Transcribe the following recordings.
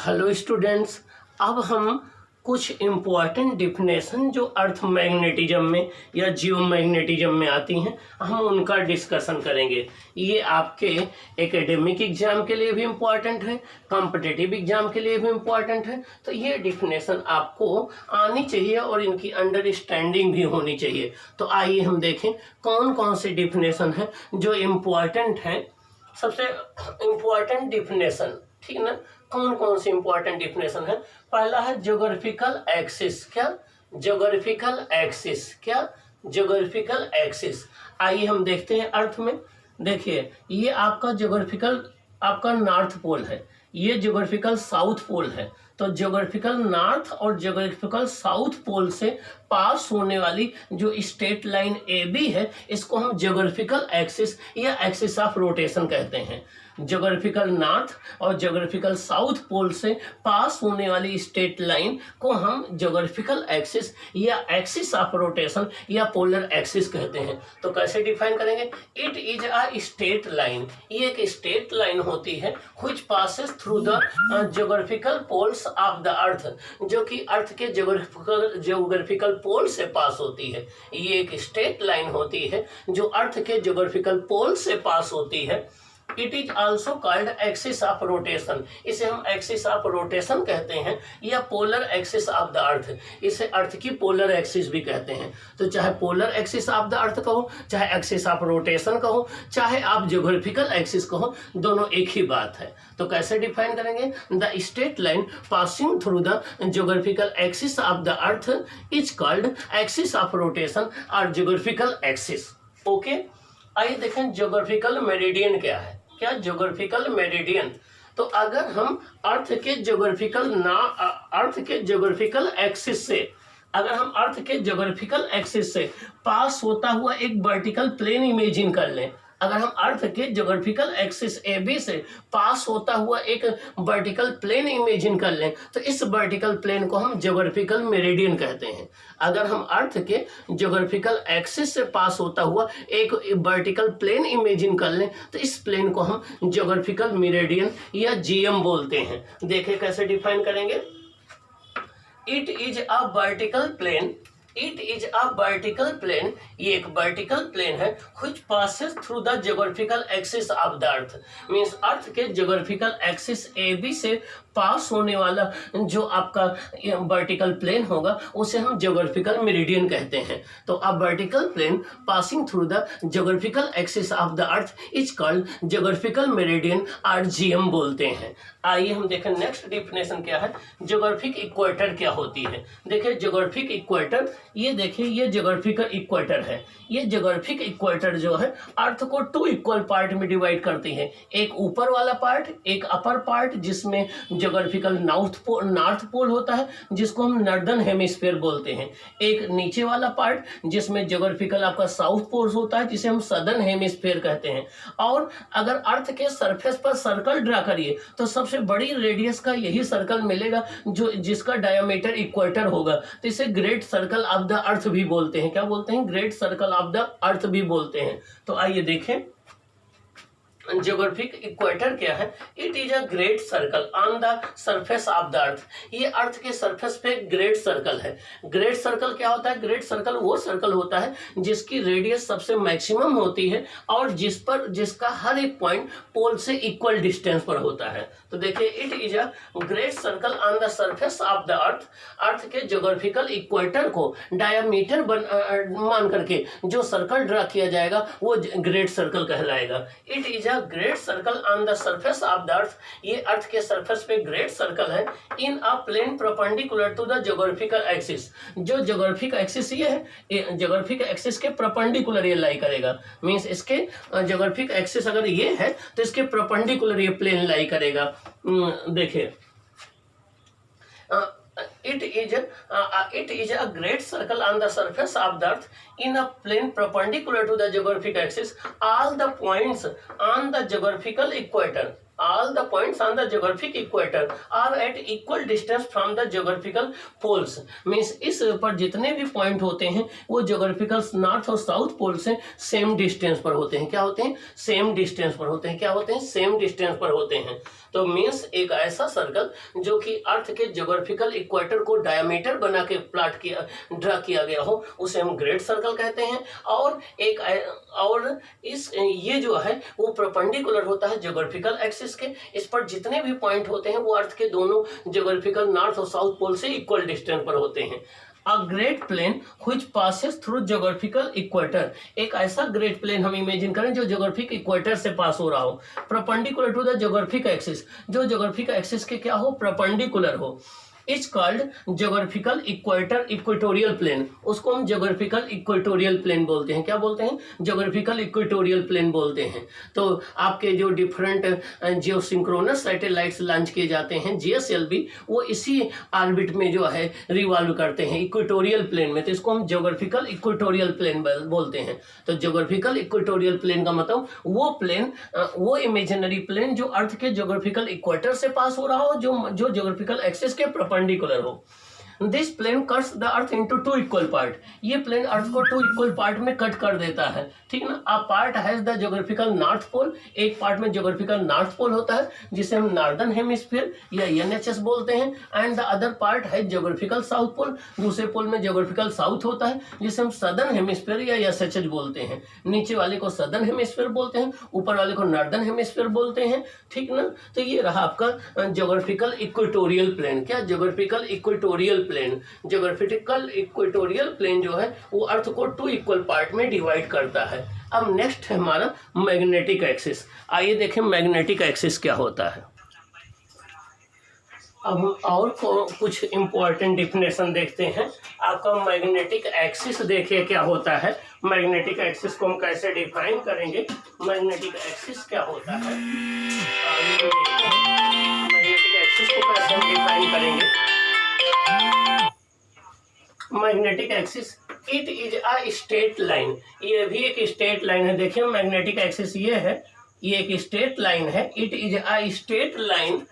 Hello students, अब हम कुछ इम्पॉर्टेंट डिफिनेशन जो अर्थ मैग्नेटिज्म में या जियोमैग्नेटिज्म में आती हैं हम उनका डिस्कशन करेंगे। ये आपके एकेडमिक एग्जाम के लिए भी इम्पॉर्टेंट है, कॉम्पिटिटिव एग्जाम के लिए भी इम्पॉर्टेंट है। तो ये डिफिनेशन आपको आनी चाहिए और इनकी अंडरस्टैंडिंग भी होनी चाहिए। तो आइए हम देखें कौन कौन सी डिफिनेशन है जो इम्पॉर्टेंट हैं। सबसे इम्पॉर्टेंट डिफिनेशन, ठीक ना, कौन कौन सी इंपॉर्टेंट डिफिनेशन है। पहला है ज्योग्राफिकल एक्सिस। क्या ज्योग्राफिकल एक्सिस? क्या ज्योग्राफिकल एक्सिस? आइए हम देखते हैं अर्थ में। देखिए, ये आपका ज्योग्राफिकल आपका नॉर्थ पोल है, ये ज्योग्राफिकल साउथ पोल है। तो ज्योग्राफिकल नॉर्थ और ज्योग्राफिकल साउथ पोल से पास होने वाली जो स्ट्रेट लाइन ए बी है, इसको हम ज्योग्राफिकल एक्सिस या एक्सिस ऑफ रोटेशन कहते हैं। ज्योग्राफिकल नॉर्थ और ज्योग्राफिकल साउथ पोल से पास होने वाली स्ट्रेट लाइन को हम ज्योग्राफिकल एक्सिस या एक्सिस ऑफ रोटेशन या पोलर एक्सिस कहते हैं। तो कैसे डिफाइन करेंगे? It is a straight line, ये एक स्ट्रेट लाइन होती है which passes through the geographical poles of the earth, जो कि अर्थ के ज्योग्राफिकल पोल से पास होती है। ये एक स्ट्रेट लाइन होती है जो अर्थ के ज्योग्राफिकल पोल से पास होती है। It is also called axis of rotation, इसे हम एक्सिस ऑफ रोटेशन कहते हैं या पोलर एक्सिस ऑफ द अर्थ, इसे अर्थ की पोलर एक्सिस भी कहते हैं। तो चाहे पोलर एक्सिस ऑफ द अर्थ कहो, चाहे एक्सिस ऑफ रोटेशन कहो, चाहे आप ज्योग्राफिकल एक्सिस कहो, दोनों एक ही बात है। तो कैसे डिफाइन करेंगे? The straight line passing through the geographical axis of the earth is called axis of rotation और ज्योग्राफिकल एक्सिस। ओके, आइए देखें ज्योग्राफिकल मेरिडियन क्या है। क्या ज्योग्राफिकल मेरिडियन? तो अगर हम अर्थ के ज्योग्राफिकल एक्सिस से, अगर हम अर्थ के ज्योग्राफिकल एक्सिस से पास होता हुआ एक वर्टिकल प्लेन इमेजिन कर लें, अगर हम अर्थ के ज्योग्राफिकल एक्सिस ए बी से पास होता हुआ एक वर्टिकल प्लेन इमेजिन कर लें, तो इस वर्टिकल प्लेन को हम ज्योग्राफिकल मेरिडियन कहते हैं। अगर हम अर्थ के ज्योग्राफिकल एक्सिस से पास होता हुआ एक वर्टिकल प्लेन इमेजिन कर लें, तो इस प्लेन को हम ज्योग्राफिकल मेरिडियन या जीएम बोलते हैं। देखें कैसे डिफाइन करेंगे। It is a vertical plane, it is a vertical plane, ये एक वर्टिकल प्लेन है which passes through the geographical axis of the earth. Means earth के ज्योग्राफिकल एक्सिस ए बी से पास होने वाला जो आपका वर्टिकल प्लेन होगा उसे हम ज्योग्राफिकल मेरिडियन कहते हैं। तो a vertical plane passing through the geographical axis of the earth is called geographical meridian और जीएम बोलते हैं। आइए हम देखें नेक्स्ट डिफिनेशन क्या है। ज्योग्राफिक इक्वेटर क्या होती है? देखिए ज्योग्राफिक इक्वेटर, ये देखिए ये ज्योग्राफिकल इक्वेटर है। ये ज्योग्राफिक इक्वेटर जो है अर्थ को 2 इक्वल पार्ट में डिवाइड करती है। एक ऊपर वाला पार्ट, एक अपर पार्ट जिसमें ज्योग्राफिकल नॉर्थ पोल होता है जिसको हम नॉर्दर्न हेमिस्फीयर बोलते हैं। एक नीचे वाला पार्ट जिसमें ज्योग्राफिकल आपका साउथ पोल होता है जिसे हम सदर्न हेमिस्फीयर कहते हैं। और अगर अर्थ के सरफेस पर सर्कल ड्रा करिए तो सबसे बड़ी रेडियस का यही सर्कल मिलेगा जो जिसका डायमीटर इक्वेटर होगा। तो इसे ग्रेट सर्कल ऑफ द अर्थ भी बोलते हैं। क्या बोलते हैं? ग्रेट सर्कल ऑफ द अर्थ भी बोलते हैं। तो आइए देखें ज्योग्राफिक इक्वेटर क्या है। It is a great circle on the surface of the earth, ये अर्थ के सरफेस पे ग्रेट सर्कल है। ग्रेट सर्कल क्या होता है? ग्रेट सर्कल वो सर्कल होता है जिसकी रेडियस सबसे मैक्सिमम होती है और जिसका हर एक पॉइंट पोल से इक्वल डिस्टेंस पर होता है। तो देखिए it is a great circle on the surface of the earth, earth के ज्योग्राफिकल इक्वेटर को डायमीटर मान करके जो सर्कल ड्रा किया जाएगा वो ग्रेट सर्कल कहलाएगा। It is great circle on the surface of the earth, ये अर्थ के सरफेस पे ग्रेट सर्कल है in a plane perpendicular to the geographical axis. जो ज्योग्राफिक एक्सिस ये है, ज्योग्राफिक एक्सिस के परपेंडिकुलर ये लाई करेगा। मींस इसके ज्योग्राफिक एक्सिस अगर ये है तो इसके परपेंडिकुलर ये प्लेन लाई करेगा। देखिए it is a great circle on the surface of the earth in a plane perpendicular to the geographic axis. All the points on the geographical equator, all the points on the geographic equator are at equal distance from the geographical poles। Means इस पर जितने भी point होते हैं वो geographical north और south pole से same distance पर होते हैं। क्या होते हैं? सेम डिस्टेंस पर होते हैं। क्या होते हैं? सेम डिस्टेंस पर होते हैं। तो मीन्स एक ऐसा सर्कल जो कि अर्थ के ज्योग्राफिकल इक्वेटर को डायमीटर बना के प्लॉट किया ड्रा किया गया हो उसे हम ग्रेट सर्कल कहते हैं। और ये जो है वो परपेंडिकुलर होता है ज्योग्राफिकल एक्सिस के। इस पर जितने भी पॉइंट होते हैं वो अर्थ के दोनों ज्योग्राफिकल नॉर्थ और साउथ पोल से इक्वल डिस्टेंस पर होते हैं। A great plane which passes through geographical equator, एक ऐसा ग्रेट प्लेन हम इमेजिन करें जो ज्योग्राफिक इक्वेटर से पास हो रहा हो, perpendicular to the geographic axis, जो ज्योग्राफिक एक्सिस के क्या हो? परपेंडिकुलर हो। It's called geographical equator equatorial plane, उसको हम ज्योग्राफिकल इक्वेटोरियल प्लेन बोलते हैं। क्या बोलते हैं? ज्योग्राफिकल इक्वेटोरियल प्लेन बोलते हैं। तो आपके जो डिफरेंट जियोसिंक्रोनस सैटेलाइट्स लॉन्च किए जाते हैं GSLV, वो इसी ऑर्बिट में जो है रिवॉल्व करते हैं इक्वेटोरियल प्लेन में, तो इसको हम ज्योग्राफिकल इक्वेटोरियल प्लेन बोलते हैं। तो ज्योग्राफिकल इक्वेटोरियल प्लेन का मतलब वो प्लेन, वो इमेजिनरी प्लेन जो अर्थ के ज्योग्राफिकल इक्वेटर से पास हो रहा हो, जो ज्योग्राफिकल एक्सिस के परपेंडिकुलर हो। This plane cuts the earth into two equal part, ये प्लेन अर्थ को टू इक्वल पार्ट में कट कर देता है, ठीक ना। A part has the geographical north pole, एक पार्ट में ज्योग्राफिकल नॉर्थ पोल होता है जिसे हम नॉर्दर्न हेमिस्फीयर या NHS बोलते हैं। एंड द अदर पार्ट है ज्योग्राफिकल साउथ पोल, दूसरे पोल में ज्योग्राफिकल साउथ होता है जिसे हम सदर्न हेमिस्फीयर या SHH बोलते हैं। नीचे वाले को सदर्न हेमिस्फीयर बोलते हैं, ऊपर वाले को नॉर्दर्न हेमिस्फीयर बोलते हैं, ठीक ना। तो ये रहा आपका ज्योग्राफिकल इक्वेटोरियल प्लेन। क्या? Geographical equatorial plane. Geographical equatorial plane जो है वो अर्थ को टू इक्वल पार्ट में डिवाइड करता है। अब नेक्स्ट है हमारा मैग्नेटिक एक्सिस। आइए देखें मैग्नेटिक एक्सिस क्या होता है। अब हम और कुछ इंपॉर्टेंट डिफिनेशन देखते हैं। आपका मैग्नेटिक एक्सिस देखिए क्या होता है। मैग्नेटिक एक्सिस को हम कैसे डिफाइन करेंगे? मैग्नेटिक एक्सिस क्या होता है? मैग्नेटिक एक्सिस को कैसे हम डिफाइन करेंगे? Magnetic axis, it is a straight line, ये भी एक स्ट्रेट लाइन है। देखिए मैग्नेटिक एक्सिस ये है, ये एक स्ट्रेट लाइन है। It is a straight line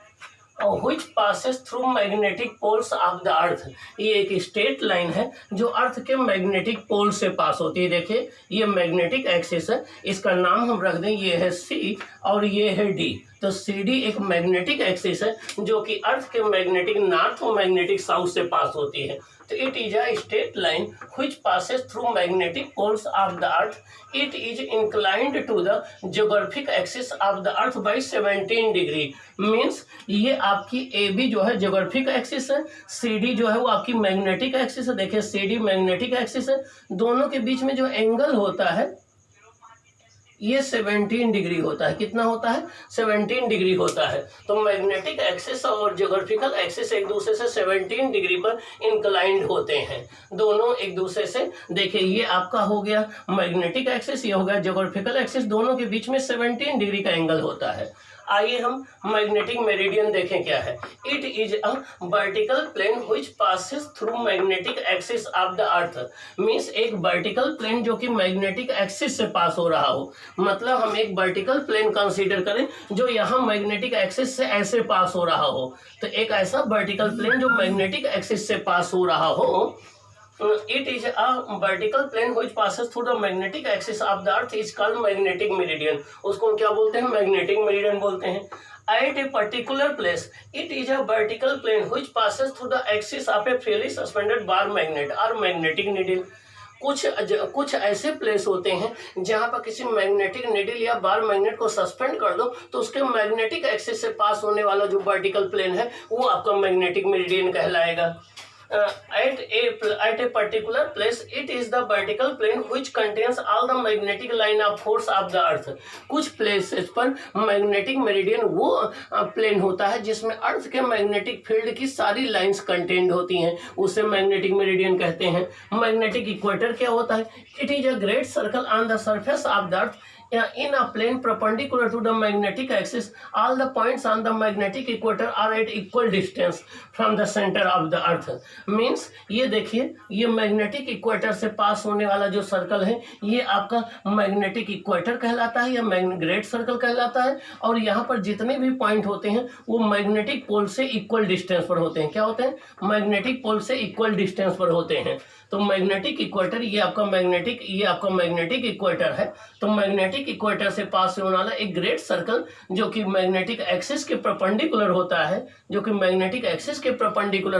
which passes through magnetic poles of the earth, ये एक स्ट्रेट लाइन है जो अर्थ के मैग्नेटिक पोल से पास होती है। देखिए ये मैग्नेटिक एक्सिस है, इसका नाम हम रख दें, ये है C और ये है D। तो CD एक मैग्नेटिक एक्सिस है जो कि अर्थ के मैग्नेटिक नॉर्थ और मैग्नेटिक साउथ से पास होती है। तो it is a straight line which passes through magnetic poles of the earth. It is inclined to the geographic axis of the earth by 17 degree. Means ये आपकी AB जो है geographic axis है, CD जो है वो आपकी मैग्नेटिक एक्सिस है। देखिए CD मैग्नेटिक एक्सिस है, दोनों के बीच में जो एंगल होता है ये 17 डिग्री होता है। कितना होता है? 17 डिग्री होता है। तो मैग्नेटिक एक्सिस और ज्योग्राफिकल एक्सिस एक दूसरे से 17 डिग्री पर इंक्लाइंड होते हैं, दोनों एक दूसरे से। देखिए ये आपका हो गया मैग्नेटिक एक्सिस, ये हो गया ज्योग्राफिकल एक्सिस, दोनों के बीच में 17 डिग्री का एंगल होता है। आइए हम मैग्नेटिक मेरिडियन देखें क्या है। It is a vertical plane which passes through magnetic axis of the earth. Means एक वर्टिकल प्लेन जो कि मैग्नेटिक एक्सिस से पास हो रहा हो। मतलब हम एक वर्टिकल प्लेन कंसीडर करें जो यहाँ मैग्नेटिक एक्सिस से ऐसे पास हो रहा हो। तो एक ऐसा वर्टिकल प्लेन जो मैग्नेटिक एक्सिस से पास हो रहा हो, it is a vertical plane which passes through the magnetic axis of the earth is called magnetic meridian। उसको हम क्या बोलते हैं? मैग्नेटिक मेरिडियन बोलते हैं। At a particular place, it is a vertical plane which passes through the axis of a freely suspended bar magnet or magnetic needle। कुछ ऐसे place होते हैं जहां पर किसी मैग्नेटिक निडल या बार मैग्नेट को सस्पेंड कर दो तो उसके मैग्नेटिक एक्सिस से पास होने वाला जो वर्टिकल प्लेन है वो आपका मैग्नेटिक मेरिडियन कहलाएगा। At a particular place, it is the vertical plane which contains all the magnetic line of force of the earth। कुछ प्लेसेस पर मैग्नेटिक मेरिडियन वो प्लेन होता है जिसमें अर्थ के मैग्नेटिक फील्ड की सारी लाइंस कंटेंड होती हैं, उसे मैग्नेटिक मेरिडियन कहते हैं। मैग्नेटिक इक्वेटर क्या होता है? It is a great circle on the surface of the earth, in a plane perpendicular to the magnetic axis, all the points on the magnetic equator are at equal distance from the center of the earth. Means ये देखिए, ये magnetic equator से pass होने वाला जो circle है ये आपका मैग्नेटिक इक्वेटर कहलाता है या ग्रेट सर्कल कहलाता है। और यहाँ पर जितने भी पॉइंट होते हैं वो मैग्नेटिक पोल से इक्वल डिस्टेंस पर होते हैं। क्या होते हैं? मैग्नेटिक पोल से इक्वल डिस्टेंस पर होते हैं। तो मैग्नेटिक इक्वेटर ये आपका मैग्नेटिक इक्वेटर है। तो मैग्नेटिक इक्वेटर से पास होने वाला एक ग्रेट सर्कल जो कि मैग्नेटिक एक्सिस के परपेंडिकुलर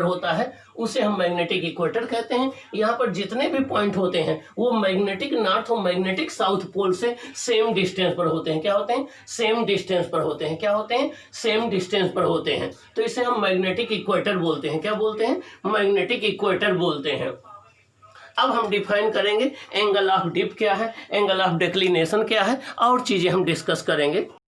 होता है, उसे हम मैग्नेटिक इक्वेटर कहते हैं। यहाँ पर जितने भी पॉइंट होते हैं वो मैग्नेटिक नॉर्थ और मैग्नेटिक साउथ पोल से सेम डिस्टेंस पर होते हैं। क्या होते हैं? सेम डिस्टेंस पर होते हैं। क्या होते हैं? सेम डिस्टेंस पर होते हैं। तो इसे हम मैग्नेटिक इक्वेटर बोलते हैं। क्या बोलते हैं? मैग्नेटिक इक्वेटर बोलते हैं। अब हम डिफाइन करेंगे एंगल ऑफ डिप क्या है, एंगल ऑफ डिक्लिनेशन क्या है, और चीज़ें हम डिस्कस करेंगे।